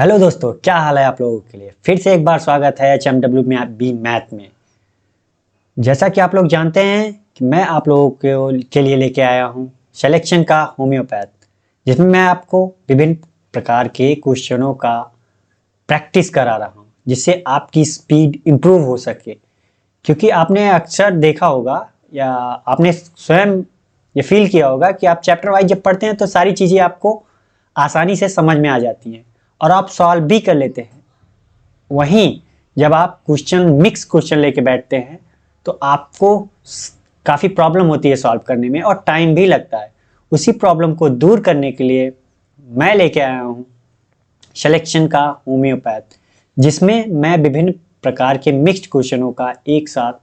Hello दोस्तों, क्या हाल है आप लोगों के लिए। फिर से एक बार स्वागत है HMW में बी मैथ में। जैसा कि आप लोग जानते हैं कि मैं आप लोगों के लिए लेके आया हूँ सिलेक्शन का होम्योपैथ, जिसमें मैं आपको विभिन्न प्रकार के क्वेश्चनों का प्रैक्टिस करा रहा हूँ जिससे आपकी स्पीड इम्प्रूव हो सके। क्योंकि आपने अक्सर देखा होगा या आपने स्वयं ये फील किया होगा कि आप चैप्टर वाइज जब पढ़ते हैं तो सारी चीज़ें आपको आसानी से समझ में आ जाती हैं और आप सॉल्व भी कर लेते हैं। वहीं जब आप मिक्स क्वेश्चन लेके बैठते हैं तो आपको काफ़ी प्रॉब्लम होती है सॉल्व करने में और टाइम भी लगता है। उसी प्रॉब्लम को दूर करने के लिए मैं लेके आया हूँ सिलेक्शन का होम्योपैथ, जिसमें मैं विभिन्न प्रकार के मिक्स्ड क्वेश्चनों का एक साथ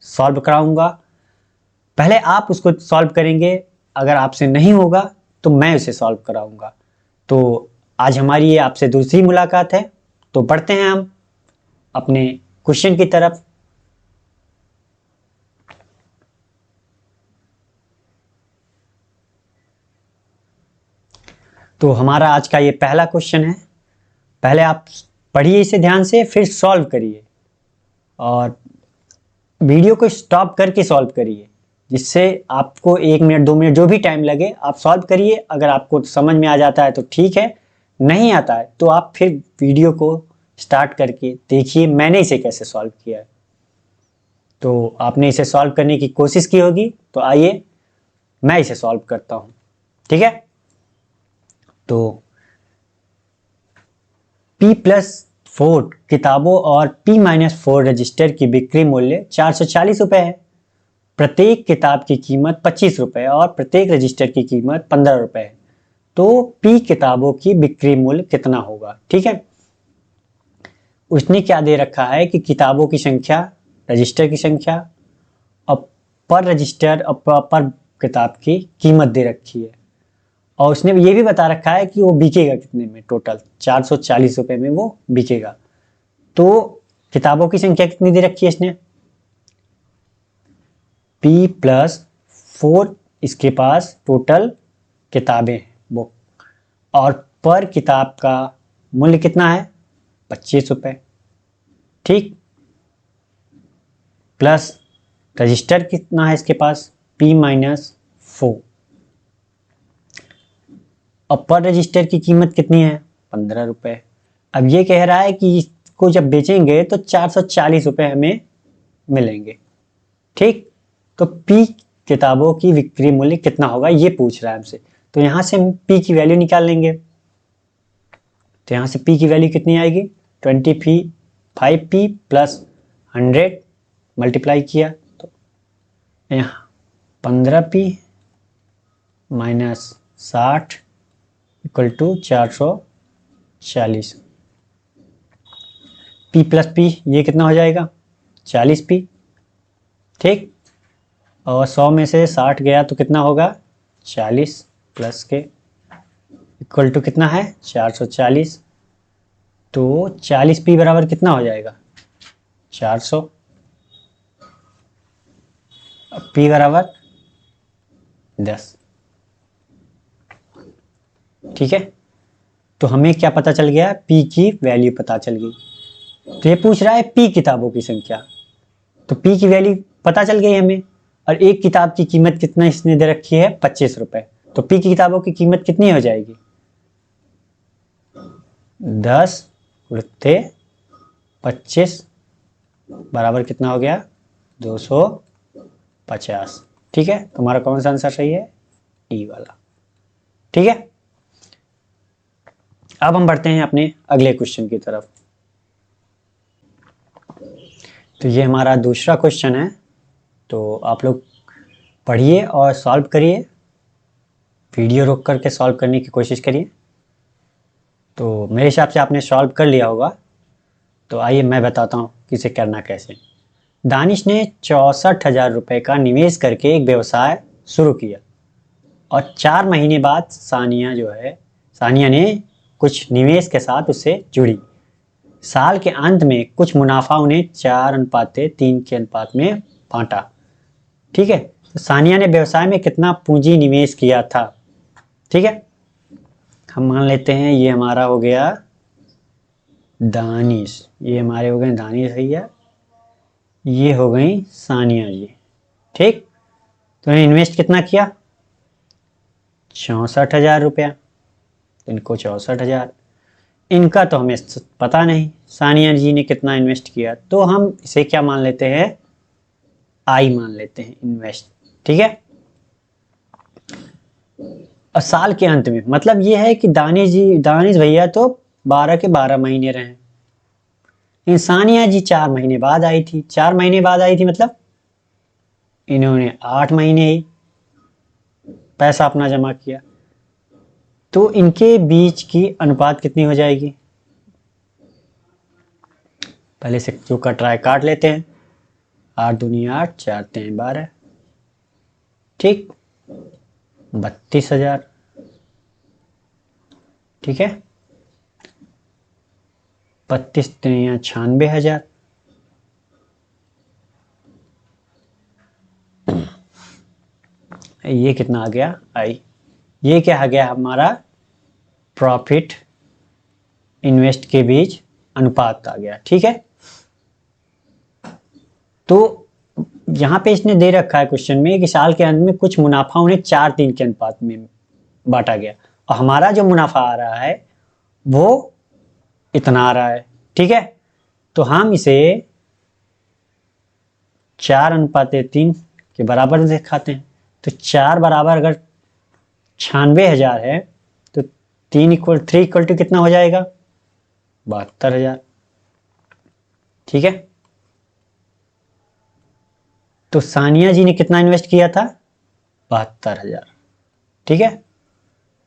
सॉल्व कराऊंगा। पहले आप उसको सॉल्व करेंगे, अगर आपसे नहीं होगा तो मैं उसे सॉल्व कराऊंगा। तो आज हमारी ये आपसे दूसरी मुलाकात है, तो बढ़ते हैं हम अपने क्वेश्चन की तरफ। तो हमारा आज का ये पहला क्वेश्चन है। पहले आप पढ़िए इसे ध्यान से, फिर सॉल्व करिए और वीडियो को स्टॉप करके सॉल्व करिए, जिससे आपको 1 मिनट 2 मिनट जो भी टाइम लगे आप सॉल्व करिए। अगर आपको समझ में आ जाता है तो ठीक है, नहीं आता है तो आप फिर वीडियो को स्टार्ट करके देखिए मैंने इसे कैसे सॉल्व किया है। तो आपने इसे सॉल्व करने की कोशिश की होगी, तो आइए मैं इसे सॉल्व करता हूँ। ठीक है, तो P+4 किताबों और P-4 रजिस्टर की बिक्री मूल्य 440 रुपए है। प्रत्येक किताब की कीमत 25 रुपए और प्रत्येक रजिस्टर की कीमत 15 रुपए है। तो P किताबों की बिक्री मूल्य कितना होगा। ठीक है, उसने क्या दे रखा है कि किताबों की संख्या, रजिस्टर की संख्या और पर रजिस्टर और पर किताब की कीमत दे रखी है। और उसने ये भी बता रखा है कि वो बिकेगा कितने में, टोटल 440 रुपए में वो बिकेगा। तो किताबों की संख्या कितनी दे रखी है इसने, P+4 इसके पास टोटल किताबें हैं वो, और पर किताब का मूल्य कितना है, 25 रुपए। ठीक, प्लस रजिस्टर कितना है इसके पास, P-4 और पर रजिस्टर की कीमत कितनी है, 15 रुपए। अब ये कह रहा है कि इसको जब बेचेंगे तो 440 रुपए हमें मिलेंगे। ठीक, तो P किताबों की बिक्री मूल्य कितना होगा ये पूछ रहा है हमसे। तो यहां से हम P की वैल्यू निकाल लेंगे। तो यहां से P की वैल्यू कितनी आएगी, 25P प्लस 100 मल्टीप्लाई किया तो यहाँ 15P minus 60 equal to 440। P plus P ये कितना हो जाएगा, 40P। ठीक, और 100 में से 60 गया तो कितना होगा, 40 प्लस के इक्वल टू कितना है, 440। तो 40P बराबर कितना हो जाएगा, 400। P बराबर 10। ठीक है, तो हमें क्या पता चल गया, P की वैल्यू पता चल गई। तो ये पूछ रहा है P किताबों की संख्या, तो P की वैल्यू पता चल गई हमें। और एक किताब की कीमत कितना इसने दे रखी है, 25 रुपए। तो P की किताबों की कीमत कितनी हो जाएगी, 10 गुणित 25 बराबर कितना हो गया, 250। ठीक है, तुम्हारा कौन सा आंसर सही है, E वाला। ठीक है, अब हम बढ़ते हैं अपने अगले क्वेश्चन की तरफ। तो ये हमारा दूसरा क्वेश्चन है, तो आप लोग पढ़िए और सॉल्व करिए, वीडियो रोक करके सॉल्व करने की कोशिश करिए। तो मेरे हिसाब से आपने सॉल्व कर लिया होगा, तो आइए मैं बताता हूँ कि इसे करना कैसे। दानिश ने 64,000 रुपये का निवेश करके एक व्यवसाय शुरू किया और 4 महीने बाद सानिया ने कुछ निवेश के साथ उससे जुड़ी। साल के अंत में कुछ मुनाफा उन्हें 4:3 के अनुपात में बांटा। ठीक है, तो सानिया ने व्यवसाय में कितना पूंजी निवेश किया था। ठीक है, हम मान लेते हैं ये हमारा हो गया दानिश, ये हमारे हो गए दानिश भैया, ये हो गई सानिया जी। ठीक, तो इन्वेस्ट कितना किया? 64,000 रुपया। इनको 64,000, इनका तो हमें पता नहीं सानिया जी ने कितना इन्वेस्ट किया, तो हम इसे क्या मान लेते हैं? आई मान लेते हैं, इन्वेस्ट। ठीक है, और साल के अंत में मतलब ये है कि दानिश भैया तो 12 के 12 महीने रहे, सानिया जी 4 महीने बाद आई थी। 4 महीने बाद आई थी मतलब इन्होंने 8 महीने ही पैसा अपना जमा किया, तो इनके बीच की अनुपात कितनी हो जाएगी? पहले से जो कट रहा है काट लेते हैं। 8 दूनी 8, 4 3 12, ठीक, 32,000। ठीक है, 32 3 96,000। ये कितना आ गया? आई। ये क्या आ गया हमारा? प्रॉफिट इन्वेस्ट के बीच अनुपात आ गया। ठीक है, तो यहां पे इसने दे रखा है क्वेश्चन में कि साल के अंत में कुछ मुनाफा उन्हें 4:3 के अनुपात में बांटा गया, और हमारा जो मुनाफा आ रहा है वो इतना आ रहा है। ठीक है, तो हम इसे 4:3 के बराबर दिखाते हैं। तो 4 बराबर अगर 96,000 है, तो 3 इक्वल टू कितना हो जाएगा? 72,000। ठीक है, तो सानिया जी ने कितना इन्वेस्ट किया था? 72,000। ठीक है,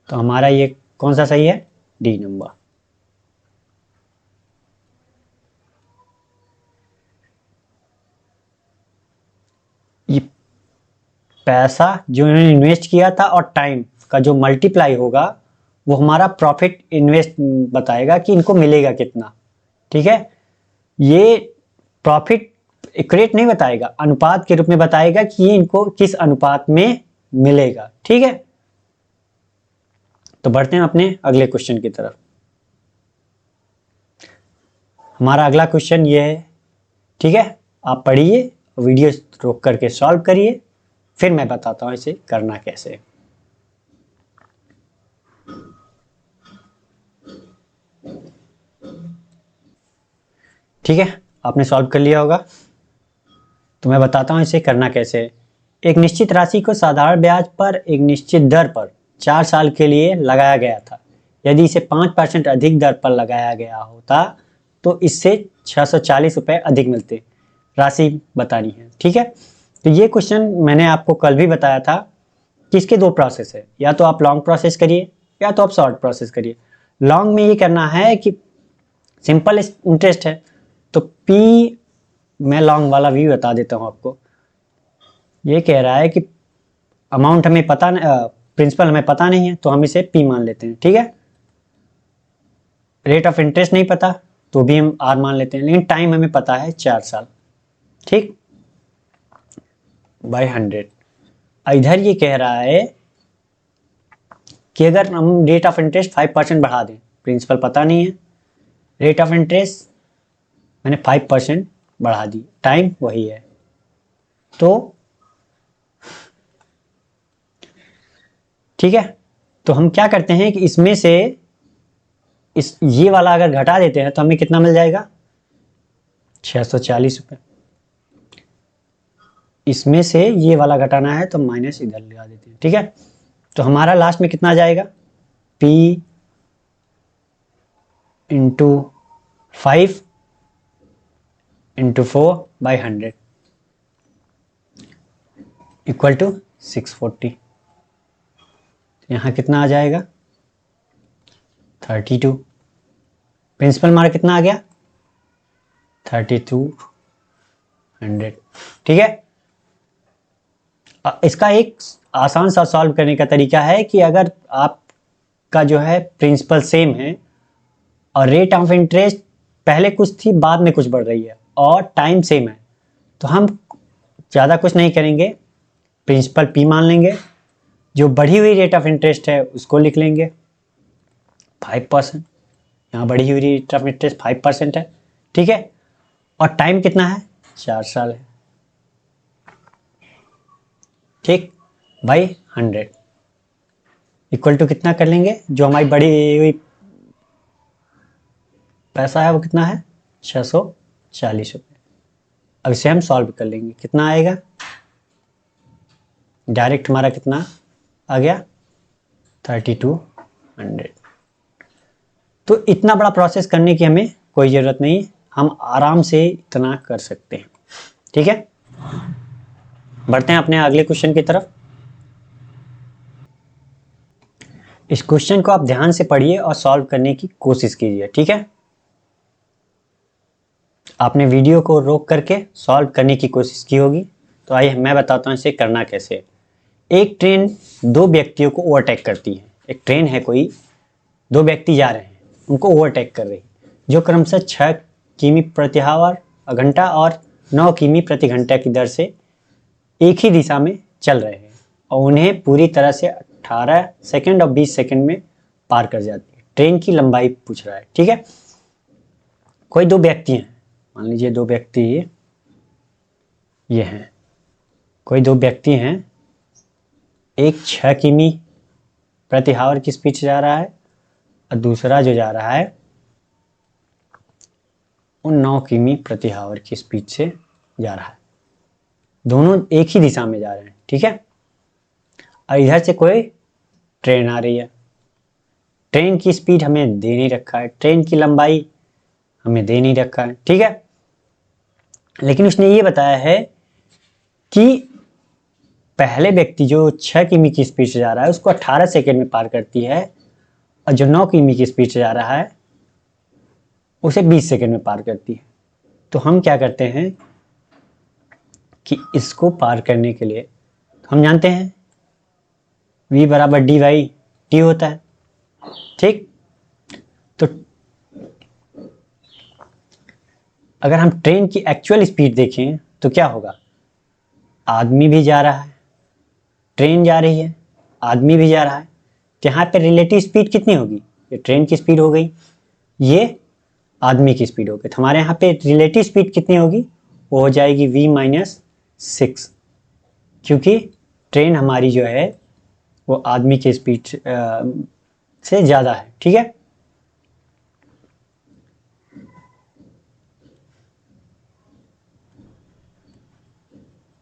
तो हमारा ये कौन सा सही है? D number. ये पैसा जो इन्होंने इन्वेस्ट किया था और टाइम का जो मल्टीप्लाई होगा वो हमारा प्रॉफिट इन्वेस्ट बताएगा कि इनको मिलेगा कितना। ठीक है, ये प्रॉफिट इक्वेट नहीं बताएगा, अनुपात के रूप में बताएगा कि ये इनको किस अनुपात में मिलेगा। ठीक है, तो बढ़ते हैं अपने अगले क्वेश्चन की तरफ। हमारा अगला क्वेश्चन ये है। ठीक है, आप पढ़िए, वीडियो रोक करके सॉल्व करिए, फिर मैं बताता हूं इसे करना कैसे। ठीक है, आपने सॉल्व कर लिया होगा, तो मैं बताता हूं इसे करना कैसे। एक निश्चित राशि को साधारण ब्याज पर एक निश्चित दर पर 4 साल के लिए लगाया गया था। यदि इसे 5% अधिक दर पर लगाया गया होता तो इससे 640 रुपये अधिक मिलते। राशि बतानी है। ठीक है, तो ये क्वेश्चन मैंने आपको कल भी बताया था कि इसके 2 प्रोसेस है, या तो आप लॉन्ग प्रोसेस करिए या तो आप शॉर्ट प्रोसेस करिए। लॉन्ग में ये करना है कि सिंपल इंटरेस्ट है, तो पी, मैं लॉन्ग वाला भी बता देता हूं आपको। ये कह रहा है कि अमाउंट हमें पता प्रिंसिपल हमें पता नहीं है, तो हम इसे पी मान लेते हैं। ठीक है, रेट ऑफ इंटरेस्ट नहीं पता तो भी हम आर मान लेते हैं, लेकिन टाइम हमें पता है 4 साल। ठीक, बाय 100। इधर ये कह रहा है कि अगर हम रेट ऑफ इंटरेस्ट 5% बढ़ा दें, प्रिंसिपल पता नहीं है, रेट ऑफ इंटरेस्ट मैंने 5% बढ़ा दी, टाइम वही है, तो ठीक है, तो हम क्या करते हैं कि इसमें से ये वाला अगर घटा देते हैं तो हमें कितना मिल जाएगा? 640 रुपये। इसमें से ये वाला घटाना है तो माइनस इधर लगा देते हैं। ठीक है, तो हमारा लास्ट में कितना जाएगा? P into 5 into 4/100 equal to 640। यहाँ कितना आ जाएगा? 32। प्रिंसिपल हमारा कितना आ गया? 3200। ठीक है, इसका एक आसान सा सॉल्व करने का तरीका है कि अगर आपका जो है प्रिंसिपल सेम है और रेट ऑफ इंटरेस्ट पहले कुछ थी बाद में कुछ बढ़ रही है और टाइम सेम है, तो हम ज़्यादा कुछ नहीं करेंगे, प्रिंसिपल पी मान लेंगे, जो बढ़ी हुई रेट ऑफ इंटरेस्ट है उसको लिख लेंगे 5%, यहाँ बढ़ी हुई रेट ऑफ इंटरेस्ट 5% है, ठीक है। और टाइम कितना है, 4 साल है, ठीक, बाई 100 इक्वल टू कितना कर लेंगे, जो हमारी बढ़ी हुई पैसा है वो कितना है, 640 रुपये। अब इसे हम सॉल्व कर लेंगे, कितना आएगा, डायरेक्ट हमारा कितना आ गया, 3200। तो इतना बड़ा प्रोसेस करने की हमें कोई ज़रूरत नहीं है, हम आराम से इतना कर सकते हैं, ठीक है। बढ़ते हैं अपने अगले क्वेश्चन की तरफ। इस क्वेश्चन को आप ध्यान से पढ़िए और सॉल्व करने की कोशिश कीजिए, ठीक है। आपने वीडियो को रोक करके सॉल्व करने की कोशिश की होगी, तो आइए मैं बताता हूँ इसे करना कैसे। एक ट्रेन 2 व्यक्तियों को ओवरटेक करती है। एक ट्रेन है कोई, 2 व्यक्ति जा रहे हैं, उनको ओवरटेक कर रही है, जो क्रमशः 6 किमी प्रति आवर घंटा और 9 किमी प्रति घंटा की दर से एक ही दिशा में चल रहे हैं, और उन्हें पूरी तरह से 18 सेकंड और 20 सेकंड में पार कर जाती है। ट्रेन की लंबाई पूछ रहा है, ठीक है। कोई 2 व्यक्ति हैं, मान लीजिए 2 व्यक्ति ये हैं, कोई 2 व्यक्ति हैं, एक 6 किमी प्रति आवर की स्पीड से जा रहा है और दूसरा जो जा रहा है वो 9 किमी प्रति आवर की स्पीड से जा रहा है। दोनों एक ही दिशा में जा रहे हैं, ठीक है। और इधर से कोई ट्रेन आ रही है, ट्रेन की स्पीड हमें दे नहीं रखा है, ट्रेन की लंबाई हमें दे नहीं रखा है, ठीक है। लेकिन उसने ये बताया है कि पहले व्यक्ति जो 6 किमी की स्पीड से जा रहा है उसको 18 सेकंड में पार करती है, और जो 9 किमी की स्पीड से जा रहा है उसे 20 सेकंड में पार करती है। तो हम क्या करते हैं कि इसको पार करने के लिए हम जानते हैं v बराबर डी बाई टी होता है, ठीक। तो अगर हम ट्रेन की एक्चुअल स्पीड देखें तो क्या होगा, आदमी भी जा रहा है, ट्रेन जा रही है, आदमी भी जा रहा है, तो यहाँ पे रिलेटिव स्पीड कितनी होगी, ये ट्रेन की स्पीड हो गई, ये आदमी की स्पीड हो गई। तो हमारे यहाँ पे रिलेटिव स्पीड कितनी होगी, वो हो जाएगी v-6, क्योंकि ट्रेन हमारी जो है वो आदमी की स्पीड से ज़्यादा है, ठीक है।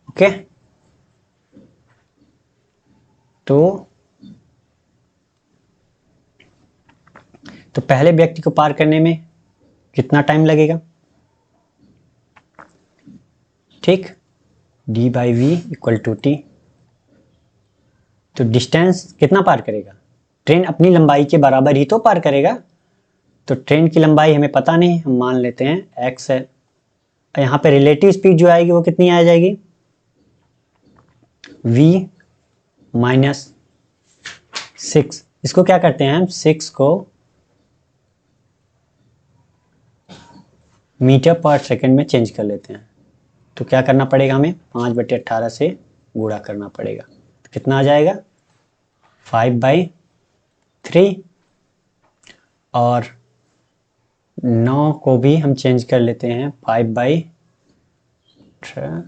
ओके, तो पहले व्यक्ति को पार करने में कितना टाइम लगेगा, ठीक, d by v equal to t. तो डिस्टेंस कितना पार करेगा, ट्रेन अपनी लंबाई के बराबर ही तो पार करेगा। तो ट्रेन की लंबाई हमें पता नहीं, हम मान लेते हैं x है। यहाँ पे रिलेटिव स्पीड जो आएगी वो कितनी आ जाएगी, v-6। इसको क्या करते हैं हम, 6 को मीटर पर सेकंड में चेंज कर लेते हैं। तो क्या करना पड़ेगा, हमें 5/18 से गुणा करना पड़ेगा। तो कितना आ जाएगा, 5/3। और 9 को भी हम चेंज कर लेते हैं 5/3,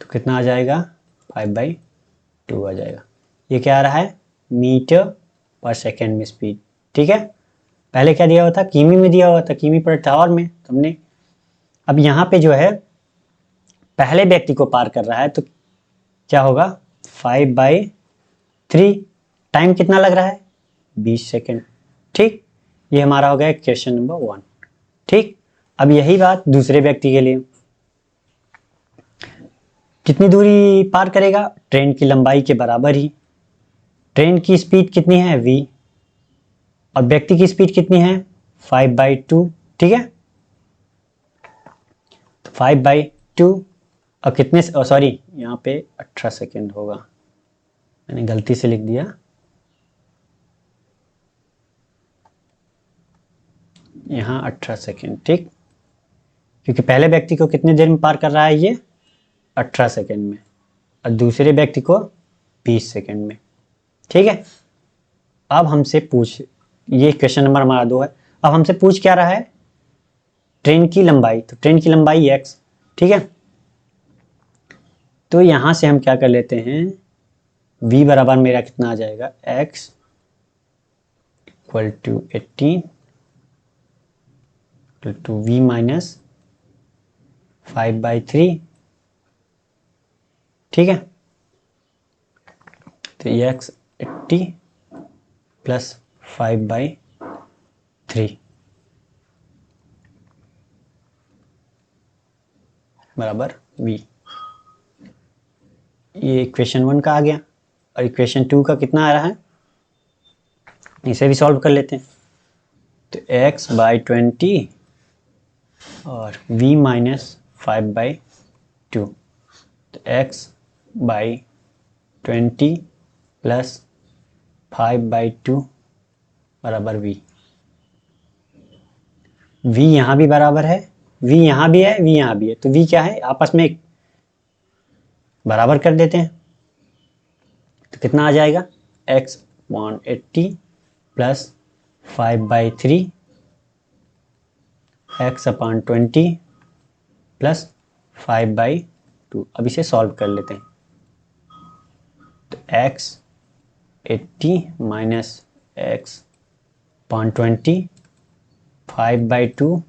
तो कितना आ जाएगा, 5/2 आ जाएगा। ये क्या आ रहा है, मीटर पर सेकेंड में स्पीड, ठीक है। पहले क्या दिया हुआ था, किमी में दिया हुआ था, किमी पर आवर में तुमने। अब यहाँ पे जो है पहले व्यक्ति को पार कर रहा है, तो क्या होगा, 5/3। टाइम कितना लग रहा है, 20 सेकेंड, ठीक। ये हमारा हो गया क्वेश्चन नंबर 1, ठीक। अब यही बात दूसरे व्यक्ति के लिए, कितनी दूरी पार करेगा, ट्रेन की लंबाई के बराबर ही। ट्रेन की स्पीड कितनी है, v, और व्यक्ति की स्पीड कितनी है, 5/2, ठीक है। तो 5/2 और कितने, सॉरी यहाँ पे 18 सेकेंड होगा, मैंने गलती से लिख दिया, यहाँ 18 सेकेंड, ठीक। क्योंकि पहले व्यक्ति को कितने देर में पार कर रहा है, ये 18 सेकेंड में, और दूसरे व्यक्ति को 20 सेकेंड में, ठीक है। अब हमसे पूछ, ये क्वेश्चन नंबर हमारा 2 है। अब हमसे पूछ क्या रहा है, ट्रेन की लंबाई, तो ट्रेन की लंबाई x, ठीक है। तो यहां से हम क्या कर लेते हैं, v बराबर मेरा कितना आ जाएगा, x equal to 18 equal to v minus 5/3, ठीक है। तो x 80 प्लस 5/3 बराबर v। ये इक्वेशन 1 का आ गया, और इक्वेशन 2 का कितना आ रहा है, इसे भी सॉल्व कर लेते हैं। तो x/20 और v माइनस 5/2, तो x/20 प्लस 5/2 बराबर v। v यहाँ भी बराबर है, v यहाँ भी है, v यहाँ भी है, तो v क्या है, आपस में बराबर कर देते हैं। तो कितना आ जाएगा, x/80 प्लस 5/3 x/20 प्लस 5/2। अब इसे सॉल्व कर लेते हैं। तो x80 माइनस x/20 5/2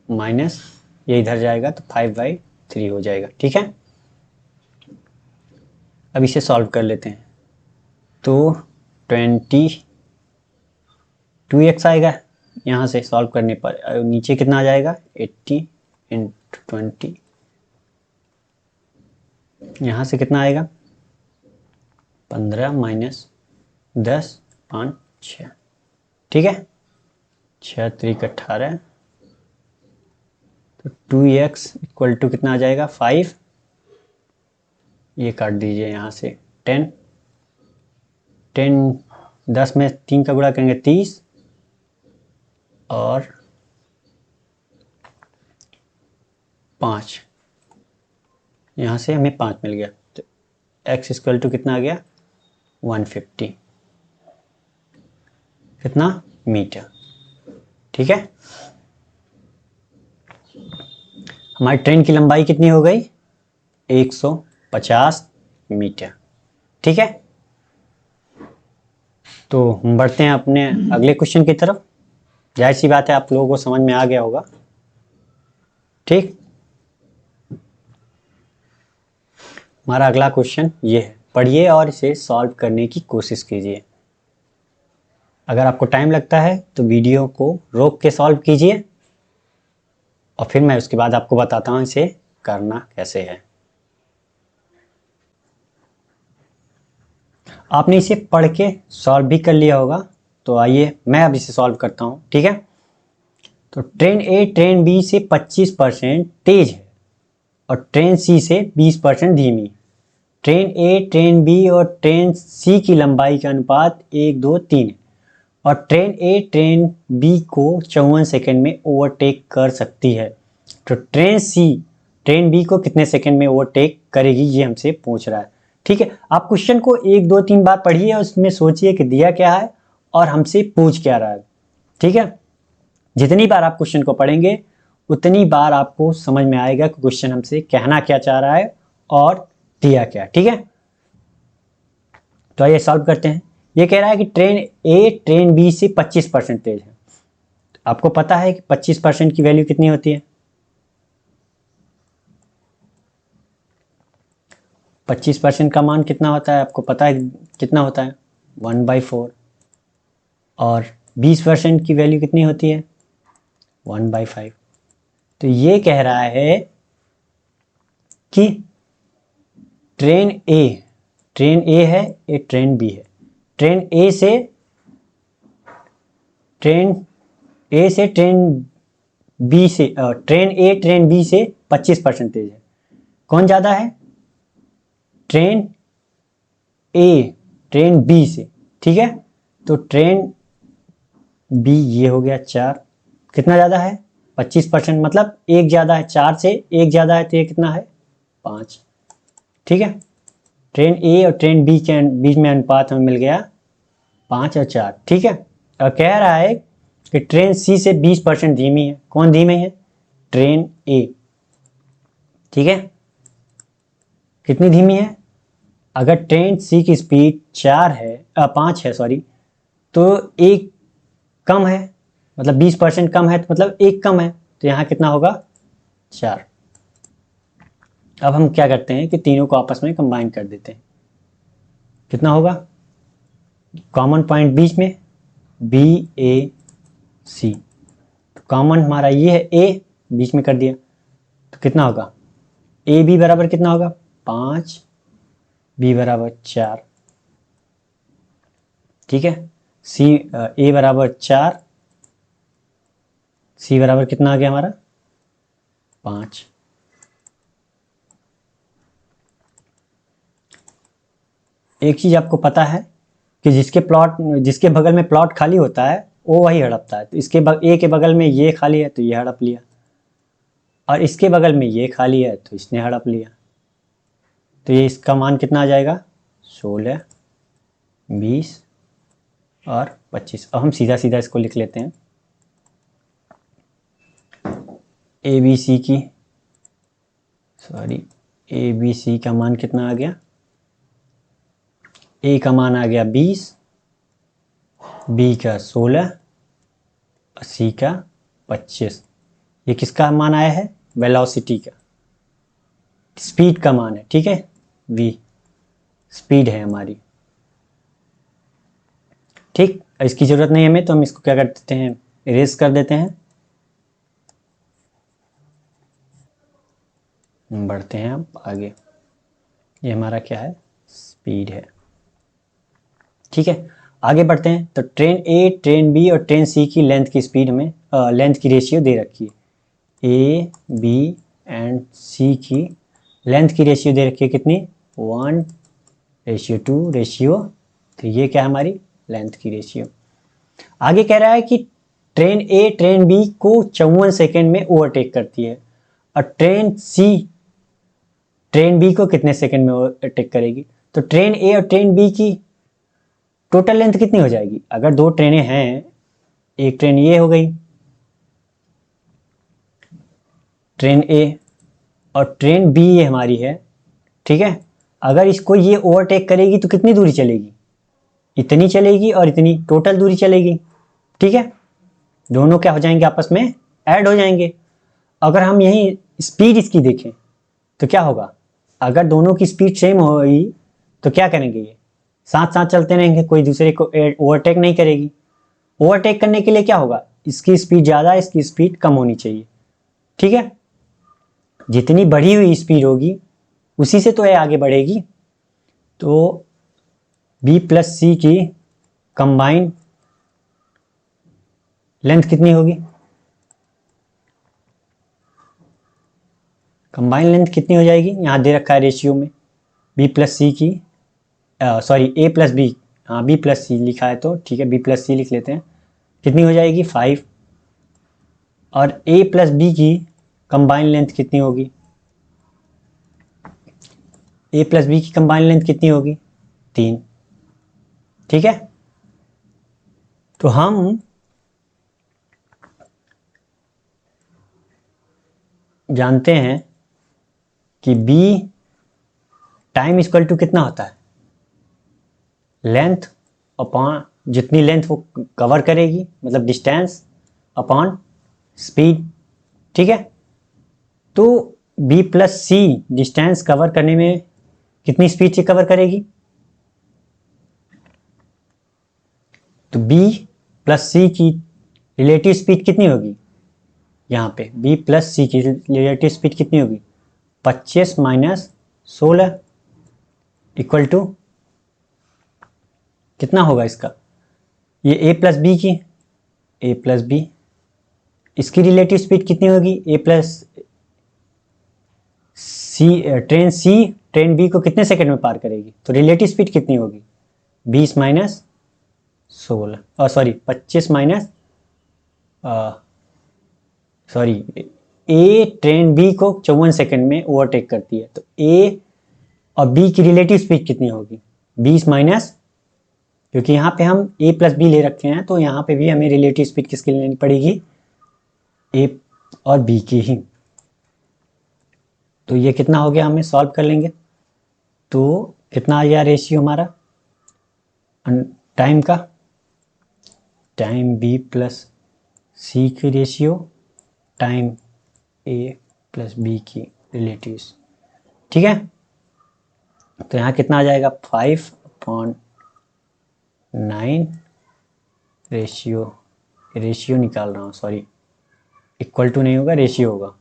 माइनस ये इधर जाएगा तो 5/3 हो जाएगा, ठीक है। अब इसे सॉल्व कर लेते हैं। तो 22x आएगा यहाँ से सॉल्व करने पर, नीचे कितना आ जाएगा 80 इंटू 20, यहाँ से कितना आएगा 15 माइनस 10 5 6, ठीक है। 6 3 18, तो 2x इक्वल टू कितना आ जाएगा 5, ये काट दीजिए यहाँ से 10 10 में 3 का गुणा करेंगे 30, और 5, यहाँ से हमें 5 मिल गया। तो x इक्वल टू कितना आ गया 150, कितना मीटर, ठीक है। हमारी ट्रेन की लंबाई कितनी हो गई 150 मीटर, ठीक है। तो हम बढ़ते हैं अपने अगले क्वेश्चन की तरफ। जाहिर सी बात है आप लोगों को समझ में आ गया होगा, ठीक। हमारा अगला क्वेश्चन ये है, पढ़िए और इसे सॉल्व करने की कोशिश कीजिए। अगर आपको टाइम लगता है तो वीडियो को रोक के सॉल्व कीजिए, और फिर मैं उसके बाद आपको बताता हूँ इसे करना कैसे है। आपने इसे पढ़ के सॉल्व भी कर लिया होगा, तो आइए मैं अब इसे सॉल्व करता हूँ, ठीक है। तो ट्रेन ए ट्रेन बी से 25% तेज है और ट्रेन सी से 20% धीमी। ट्रेन ए ट्रेन बी और ट्रेन सी की लंबाई का अनुपात 1 2 3 है, और ट्रेन ए ट्रेन बी को 54 सेकंड में ओवरटेक कर सकती है। तो ट्रेन सी ट्रेन बी को कितने सेकंड में ओवरटेक करेगी, ये हमसे पूछ रहा है, ठीक है। आप क्वेश्चन को 1 2 3 बार पढ़िए, उसमें सोचिए कि दिया क्या है और हमसे पूछ क्या रहा है, ठीक है। जितनी बार आप क्वेश्चन को पढ़ेंगे उतनी बार आपको समझ में आएगा कि क्वेश्चन हमसे कहना क्या चाह रहा है और दिया क्या, ठीक है। तो आइए सॉल्व करते हैं। ये कह रहा है कि ट्रेन ए ट्रेन बी से 25% तेज है। आपको पता है कि 25% की वैल्यू कितनी होती है, 25% का मान कितना होता है, आपको पता है कितना होता है 1/4, और 20% की वैल्यू कितनी होती है 1/5। तो ये कह रहा है कि ट्रेन ए है, एक ट्रेन बी है। ट्रेन ए से ट्रेन बी से ट्रेन ए ट्रेन बी से 25% तेज है। कौन ज़्यादा है, ट्रेन ए ट्रेन बी से, ठीक है। तो ट्रेन बी ये हो गया 4, कितना ज़्यादा है 25%, मतलब एक ज़्यादा है, 4 से एक ज़्यादा है तो ये कितना है 5, ठीक है। ट्रेन ए और ट्रेन बी के बीच में अनुपात हमें मिल गया 5 और 4, ठीक है। और कह रहा है कि ट्रेन सी से 20% धीमी है। कौन धीमी है? ट्रेन ए। ठीक है, कितनी धीमी है? अगर ट्रेन सी की स्पीड 5 है सॉरी, तो एक कम है, मतलब 20% कम है, तो मतलब एक कम है, तो यहाँ कितना होगा? 4। अब हम क्या करते हैं कि तीनों को आपस में कंबाइन कर देते हैं। कितना होगा? कॉमन पॉइंट बीच में बी ए सी, तो कॉमन हमारा ये है ए, बीच में कर दिया, तो कितना होगा? ए बी बराबर कितना होगा? 5, बी बराबर 4। ठीक है, सी ए बराबर 4, सी बराबर कितना आ गया हमारा? 5। एक चीज आपको पता है कि जिसके बगल में प्लॉट खाली होता है वो वही हड़पता है। तो ए के बगल में ये खाली है तो ये हड़प लिया, और इसके बगल में ये खाली है तो इसने हड़प लिया। तो ये इसका मान कितना आ जाएगा? 16, 20 और 25। अब हम सीधा सीधा इसको लिख लेते हैं। ए बी सी का मान कितना आ गया? ए का मान आ गया 20, बी का 16 और सी का 25। ये किसका मान आया है? वेलोसिटी का, स्पीड का मान है। ठीक है, v स्पीड है हमारी। ठीक, इसकी जरूरत नहीं है हमें, तो हम इसको क्या कर देते हैं? इरेज कर देते हैं। बढ़ते हैं अब आगे। ये हमारा क्या है? स्पीड है। ठीक है, आगे बढ़ते हैं। तो ट्रेन ए, ट्रेन बी और ट्रेन सी की लेंथ की स्पीड में लेंथ की रेशियो दे रखी है। ए बी एंड सी की लेंथ की रेशियो दे रखी है कितनी? 1:2:3। ये क्या है हमारी? लेंथ की रेशियो। आगे कह रहा है कि ट्रेन ए ट्रेन बी को 54 सेकेंड में ओवरटेक करती है, और ट्रेन सी ट्रेन बी को कितने सेकेंड में ओवरटेक करेगी? तो ट्रेन ए और ट्रेन बी की टोटल लेंथ कितनी हो जाएगी? अगर दो ट्रेनें हैं, एक ट्रेन ये हो गई ट्रेन ए, और ट्रेन बी ये हमारी है। ठीक है, अगर इसको ये ओवरटेक करेगी तो कितनी दूरी चलेगी? इतनी चलेगी और इतनी, टोटल दूरी चलेगी। ठीक है, दोनों क्या हो जाएंगे? आपस में ऐड हो जाएंगे। अगर हम यही स्पीड इसकी देखें तो क्या होगा? अगर दोनों की स्पीड सेम होगी तो क्या करेंगे? ये साथ साथ चलते रहेंगे, कोई दूसरे को ओवरटेक नहीं करेगी। ओवरटेक करने के लिए क्या होगा? इसकी स्पीड ज़्यादा, इसकी स्पीड कम होनी चाहिए। ठीक है, जितनी बढ़ी हुई स्पीड होगी उसी से तो ये आगे बढ़ेगी। तो बी प्लस सी की कंबाइंड लेंथ कितनी होगी? कंबाइंड लेंथ कितनी हो जाएगी? यहाँ दे रखा है रेशियो में, बी प्लस सी की सॉरी ए प्लस बी, हाँ बी प्लस सी लिखा है तो ठीक है, बी प्लस सी लिख लेते हैं। कितनी हो जाएगी? 5। और ए प्लस बी की कंबाइंड लेंथ कितनी होगी? ए प्लस बी की कंबाइंड लेंथ कितनी होगी? 3। ठीक है, तो हम जानते हैं कि b टाइम इक्वल टू कितना होता है? लेंथ अपॉन जितनी लेंथ वो कवर करेगी, मतलब डिस्टेंस अपॉन स्पीड। ठीक है, तो b प्लस सी डिस्टेंस कवर करने में कितनी स्पीड से कवर करेगी? तो b प्लस सी की रिलेटिव स्पीड कितनी होगी? यहाँ पे b प्लस सी की रिलेटिव स्पीड कितनी होगी? 25 माइनस 16 इक्वल टू कितना होगा इसका? ये a प्लस बी की, a प्लस बी, इसकी रिलेटिव स्पीड कितनी होगी? a प्लस सी, ट्रेन बी को कितने सेकंड में पार करेगी? तो रिलेटिव स्पीड कितनी होगी? 20 माइनस 16 और सॉरी 25 माइनस सॉरी ए ट्रेन बी को 54 सेकंड में ओवरटेक करती है, तो ए और बी की रिलेटिव स्पीड कितनी होगी? 20 माइनस क्योंकि यहाँ पे हम a प्लस बी ले रखे हैं, तो यहाँ पे भी हमें रिलेटिव स्पीड किसकी लेनी पड़ेगी, a और b की ही। तो ये कितना हो गया, हमें सॉल्व कर लेंगे तो कितना आ गया रेशियो हमारा टाइम का, टाइम b प्लस c की ratio time a plus b की रिलेटिव्स। ठीक है, तो यहाँ कितना आ जाएगा 5/9 रेशियो निकाल रहा हूँ, सॉरी, इक्वल टू नहीं होगा, रेशियो होगा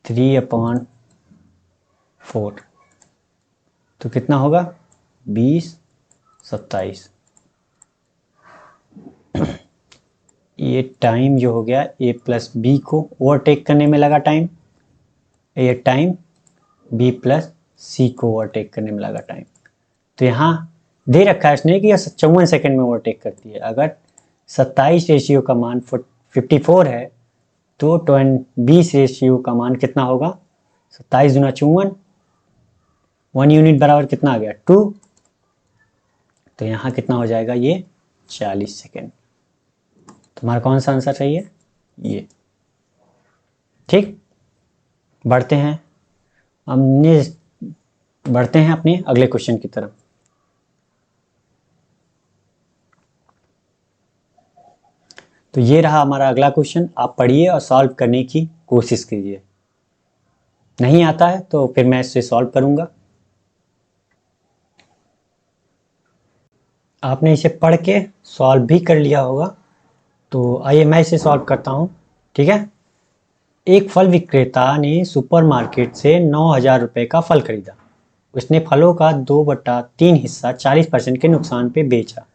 3/4। तो कितना होगा 20/27। ये टाइम जो हो गया a प्लस बी को ओवरटेक करने में लगा टाइम, ये टाइम b प्लस सी को ओवरटेक करने में लगा टाइम। तो यहाँ दे रखा है इसने कि यह 54 सेकंड में ओवरटेक करती है। अगर 27 रेशियो का मान 54 है तो 20 रेशियो का मान कितना होगा, 27 गुना 54, 1 यूनिट बराबर कितना आ गया 2। तो यहाँ कितना हो जाएगा ये 40 सेकेंड। तुम्हारा कौन सा आंसर सही है, ये। ठीक, बढ़ते हैं अपने अगले क्वेश्चन की तरफ। तो ये रहा हमारा अगला क्वेश्चन, आप पढ़िए और सॉल्व करने की कोशिश कीजिए। नहीं आता है तो फिर मैं इसे सॉल्व करूंगा। आपने इसे पढ़ के सॉल्व भी कर लिया होगा, तो आइए मैं इसे सॉल्व करता हूं। ठीक है, एक फल विक्रेता ने सुपरमार्केट से 9,000 रुपये का फल खरीदा। उसने फलों का 2/3 हिस्सा 40% के नुकसान पे बेचा।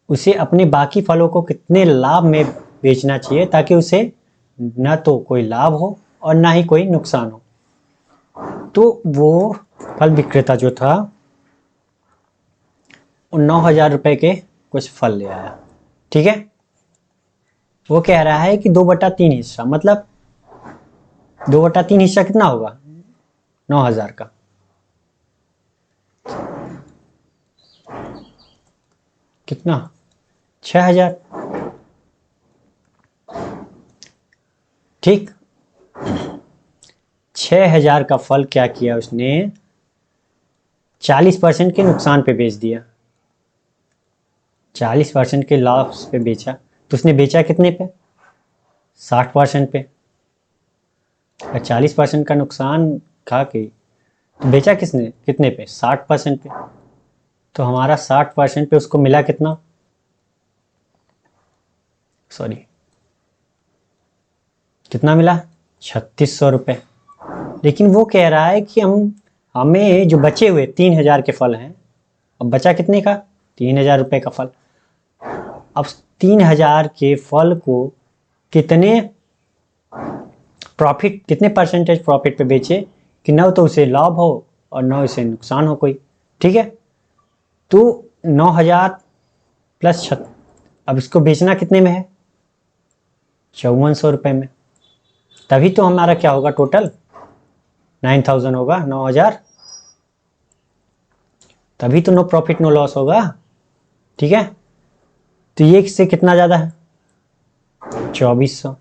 उसे अपने बाकी फलों को कितने लाभ में बेचना चाहिए ताकि उसे न तो कोई लाभ हो और ना ही कोई नुकसान हो। तो वो फल विक्रेता जो था 9,000 रुपये के कुछ फल ले आया। ठीक है, वो कह रहा है कि 2/3 हिस्सा, मतलब 2/3 हिस्सा कितना होगा 9,000 का, कितना 6,000। ठीक, 6,000 का फल क्या किया उसने, 40% के नुकसान पे बेच दिया, 40% के लॉस पे बेचा। तो उसने बेचा कितने पे, 60% पे। 40% का नुकसान खा के तो बेचा किसने, कितने पे, 60% पे। तो हमारा 60% पे उसको मिला कितना, सॉरी, कितना मिला 3,600 रुपये। लेकिन वो कह रहा है कि हमें जो बचे हुए 3,000 के फल हैं, अब बचा कितने का 3,000 रुपये का फल। अब 3,000 के फल को कितने प्रॉफिट, कितने परसेंटेज प्रॉफिट पे बेचे कि न तो उसे लाभ हो और न उसे नुकसान हो कोई। ठीक है, तो 9,000 प्लस अब इसको बेचना कितने में है 5,400 रुपये में। तभी तो हमारा क्या होगा टोटल 9,000 होगा, 9,000, तभी तो नो प्रॉफिट नो लॉस होगा। ठीक है, तो ये इससे कितना ज्यादा है 2,400।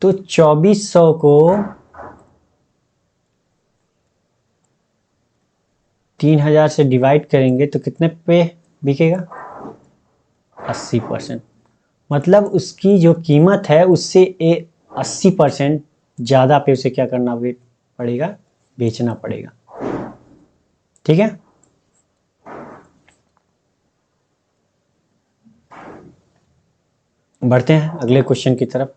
तो 2,400 को 3,000 से डिवाइड करेंगे तो कितने पे बिकेगा 80%। मतलब उसकी जो कीमत है उससे 80% ज़्यादा पे उसे क्या करना पड़ेगा, बेचना पड़ेगा। ठीक है, बढ़ते हैं अगले क्वेश्चन की तरफ।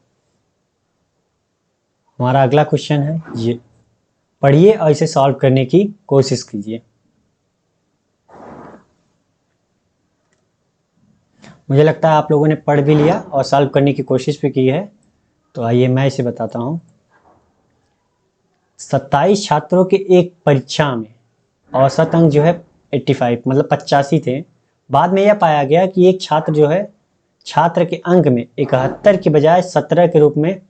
हमारा अगला क्वेश्चन है ये, पढ़िए और इसे सॉल्व करने की कोशिश कीजिए। मुझे लगता है आप लोगों ने पढ़ भी लिया और सॉल्व करने की कोशिश भी की है। तो आइए मैं इसे बताता हूँ। 27 छात्रों के एक परीक्षा में औसत अंक जो है 85, मतलब 85 थे। बाद में यह पाया गया कि एक छात्र जो है, छात्र के अंक में 71 के बजाय 17 के रूप में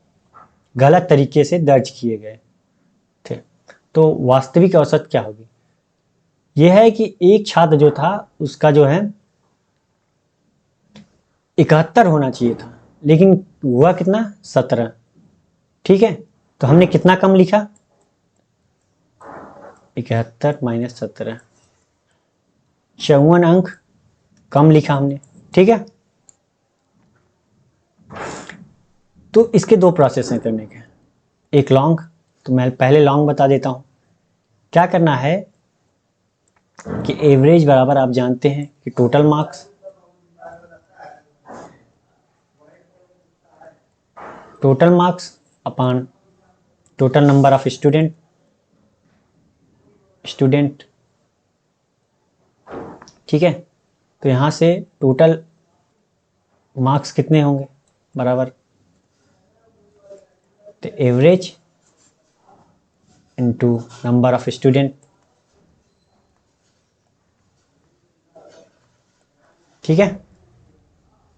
गलत तरीके से दर्ज किए गए थे। तो वास्तविक औसत क्या होगी। यह है कि एक छात्र जो था उसका जो है 71 होना चाहिए था, लेकिन हुआ कितना, 17। ठीक है, तो हमने कितना कम लिखा, 71 माइनस 17, 54 अंक कम लिखा हमने। ठीक है, तो इसके दो प्रोसेस हैं करने के, एक लॉन्ग, तो मैं पहले लॉन्ग बता देता हूं। क्या करना है कि एवरेज बराबर आप जानते हैं कि total marks, total marks upon total number of student, ठीक है। तो यहां से टोटल मार्क्स कितने होंगे, बराबर तो average into number of student. ठीक है,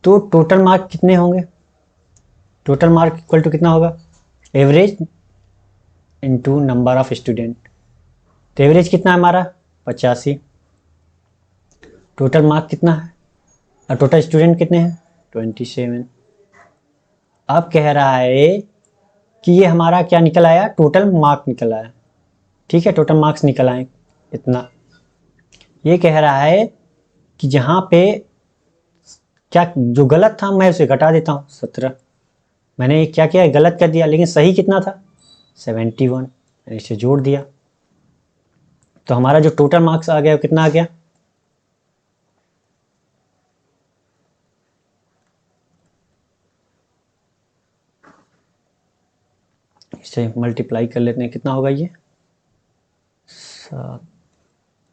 तो टोटल मार्क कितने होंगे, टोटल मार्क इक्वल टू कितना होगा, average into number of student. तो एवरेज कितना है हमारा 85, टोटल मार्क कितना है और टोटल स्टूडेंट कितने हैं 27। अब कह रहा है कि ये हमारा क्या निकल आया, टोटल मार्क निकल आया। ठीक है, टोटल मार्क्स निकल आए इतना। ये कह रहा है कि जहां पे क्या जो गलत था मैं उसे घटा देता हूँ 17। मैंने क्या किया, गलत कर दिया, लेकिन सही कितना था 71, मैंने इसे जोड़ दिया। तो हमारा जो टोटल मार्क्स आ गया वो कितना आ गया, इसे मल्टीप्लाई कर लेते हैं, कितना होगा ये 7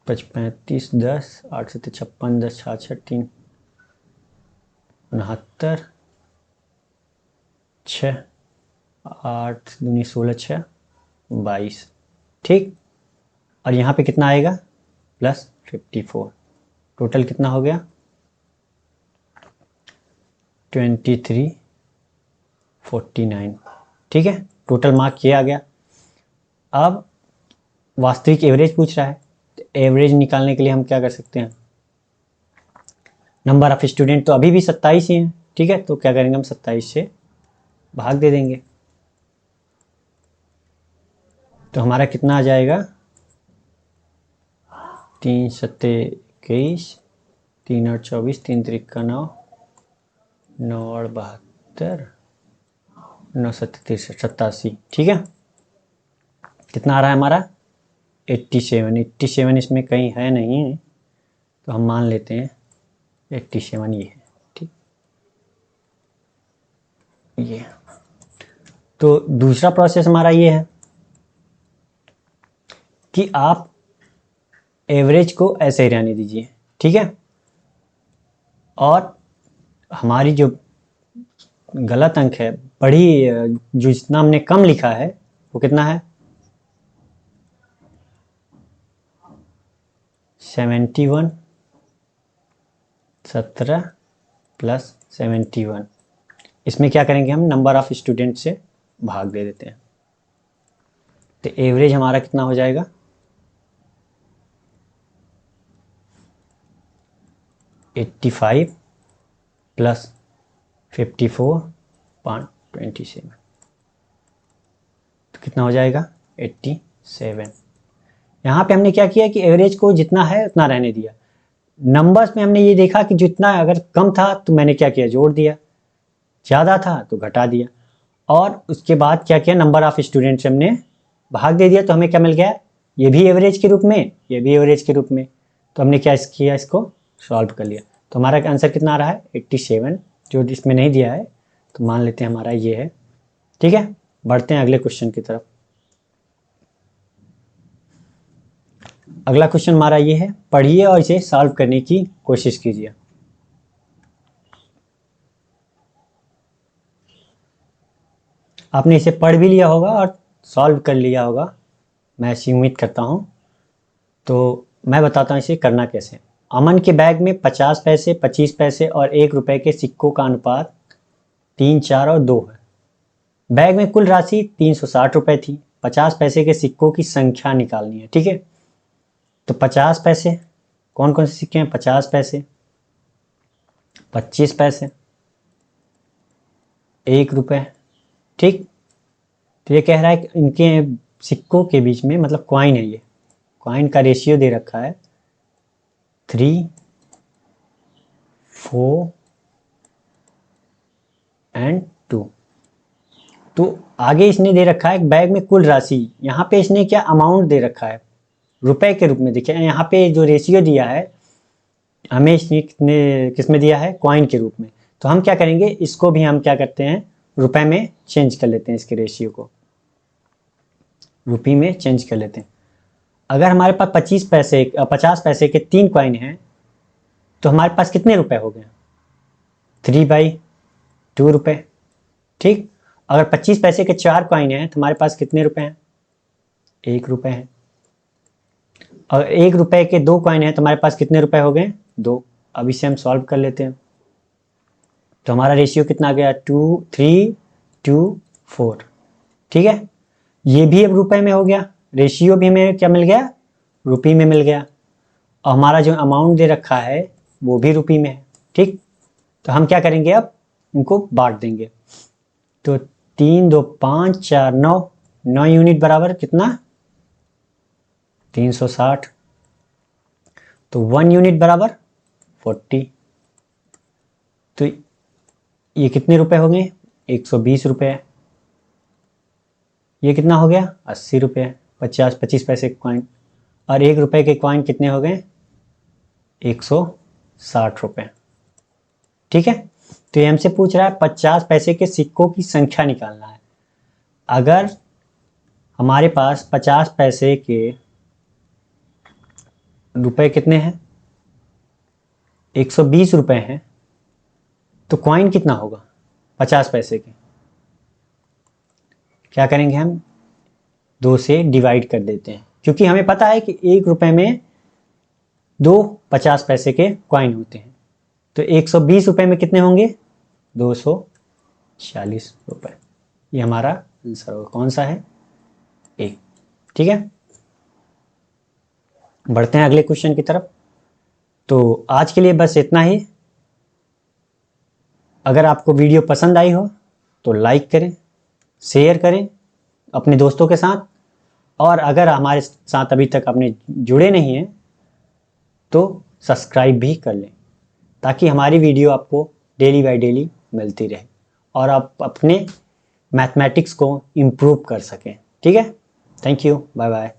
5 35 10 8 7 56 10 66 3 69 6 8 दूनी 16 6 22। ठीक, और यहाँ पे कितना आएगा प्लस 54, टोटल कितना हो गया 2349। ठीक है, टोटल मार्क ये आ गया। अब वास्तविक एवरेज पूछ रहा है, तो एवरेज निकालने के लिए हम क्या कर सकते हैं, नंबर ऑफ स्टूडेंट तो अभी भी 27 ही हैं। ठीक है, तो क्या करेंगे हम 27 से भाग दे देंगे, तो हमारा कितना आ जाएगा 3 सत्ते 21, 3 और 24, 3 त्रिका 9, 9 और 72, 9 सत्ते 87। ठीक है, कितना आ रहा है हमारा 87। इसमें कहीं है नहीं, तो हम मान लेते हैं 87 ये है। ठीक, ये तो दूसरा प्रोसेस हमारा ये है कि आप एवरेज को ऐसे ही रहने दीजिए। ठीक है, और हमारी जो गलत अंक है बड़ी, जो जितना हमने कम लिखा है वो कितना है 71, 17 प्लस 71। इसमें क्या करेंगे हम, नंबर ऑफ स्टूडेंट से भाग दे देते हैं, तो एवरेज हमारा कितना हो जाएगा 85 प्लस 54.27, तो कितना हो जाएगा 87। यहाँ पे हमने क्या किया कि एवरेज को जितना है उतना रहने दिया। नंबर्स में हमने ये देखा कि जितना अगर कम था तो मैंने क्या किया, जोड़ दिया, ज़्यादा था तो घटा दिया, और उसके बाद क्या किया, नंबर ऑफ स्टूडेंट से हमने भाग दे दिया, तो हमें क्या मिल गया, ये भी एवरेज के रूप में, ये भी एवरेज के रूप में। तो हमने क्या किया, इसको सॉल्व कर लिया, तो हमारा आंसर कितना आ रहा है 87, जो इसमें नहीं दिया है तो मान लेते हैं हमारा ये है। ठीक है, बढ़ते हैं अगले क्वेश्चन की तरफ। अगला क्वेश्चन हमारा ये है, पढ़िए और इसे सॉल्व करने की कोशिश कीजिए। आपने इसे पढ़ भी लिया होगा और सॉल्व कर लिया होगा, मैं ऐसी उम्मीद करता हूँ। तो मैं बताता हूँ इसे करना कैसे। अमन के बैग में 50 पैसे, 25 पैसे और 1 रुपए के सिक्कों का अनुपात 3, 4 और 2 है। बैग में कुल राशि 360 रुपए थी। 50 पैसे के सिक्कों की संख्या निकालनी है। ठीक है, तो 50 पैसे, कौन कौन से सिक्के हैं? 50 पैसे, 25 पैसे, 1 रुपये। ठीक, तो ये कह रहा है कि इनके सिक्कों के बीच में, मतलब कॉइन है, ये कॉइन का रेशियो दे रखा है 3, 4 एंड 2। तो आगे इसने दे रखा है बैग में कुल राशि, यहाँ पे इसने क्या अमाउंट दे रखा है रुपए के रूप में। देखिए यहाँ पे जो रेशियो दिया है हमें, इसने कितने किस में दिया है? कॉइन के रूप में। तो हम क्या करेंगे, इसको भी हम क्या करते हैं, रुपए में चेंज कर लेते हैं, इसके रेशियो को रुपये में चेंज कर लेते हैं। अगर हमारे पास 50 पैसे के 3 कॉइन हैं तो हमारे पास कितने रुपए हो गए? 3/2 रुपये। ठीक, अगर 25 पैसे के 4 कॉइन हैं तो हमारे पास कितने रुपए हैं? 1 रुपये हैं। और 1 रुपये के 2 कॉइन हैं तो हमारे पास कितने रुपए हो गए? 2। अब इसे हम सॉल्व कर लेते हैं। तो हमारा रेशियो कितना आ गया? 2, 3, 2, 4। ठीक है, ये भी अब रुपए में हो गया, रेशियो भी हमें क्या मिल गया? रुपये में मिल गया। और हमारा जो अमाउंट दे रखा है वो भी रुपये में है। ठीक, तो हम क्या करेंगे, अब इनको बांट देंगे। तो 3, 2, 5, 4, 9, 9 यूनिट बराबर कितना? 360। तो 1 यूनिट बराबर 40। तो ये कितने रुपए हो गए? 120 रुपये। ये कितना हो गया? 80 रुपये। 25 पैसे के कॉइन। और 1 रुपये के कॉइन कितने हो गए? 160 रुपये। ठीक है, तो ये हमसे पूछ रहा है 50 पैसे के सिक्कों की संख्या निकालना है। अगर हमारे पास 50 पैसे के रुपए कितने हैं? 120 रुपये हैं, तो कॉइन कितना होगा 50 पैसे के? क्या करेंगे हम? 2 से डिवाइड कर देते हैं, क्योंकि हमें पता है कि 1 रुपये में 2 50 पैसे के कॉइन होते हैं। तो 120 रुपये में कितने होंगे? 240 रुपये। ये हमारा आंसर होगा। कौन सा है? ए। ठीक है, बढ़ते हैं अगले क्वेश्चन की तरफ। तो आज के लिए बस इतना ही। अगर आपको वीडियो पसंद आई हो तो लाइक करें, शेयर करें अपने दोस्तों के साथ, और अगर हमारे साथ अभी तक आपने जुड़े नहीं हैं तो सब्सक्राइब भी कर लें, ताकि हमारी वीडियो आपको डेली बाय डेली मिलती रहे और आप अपने मैथमेटिक्स को इम्प्रूव कर सकें। ठीक है, थैंक यू, बाय बाय।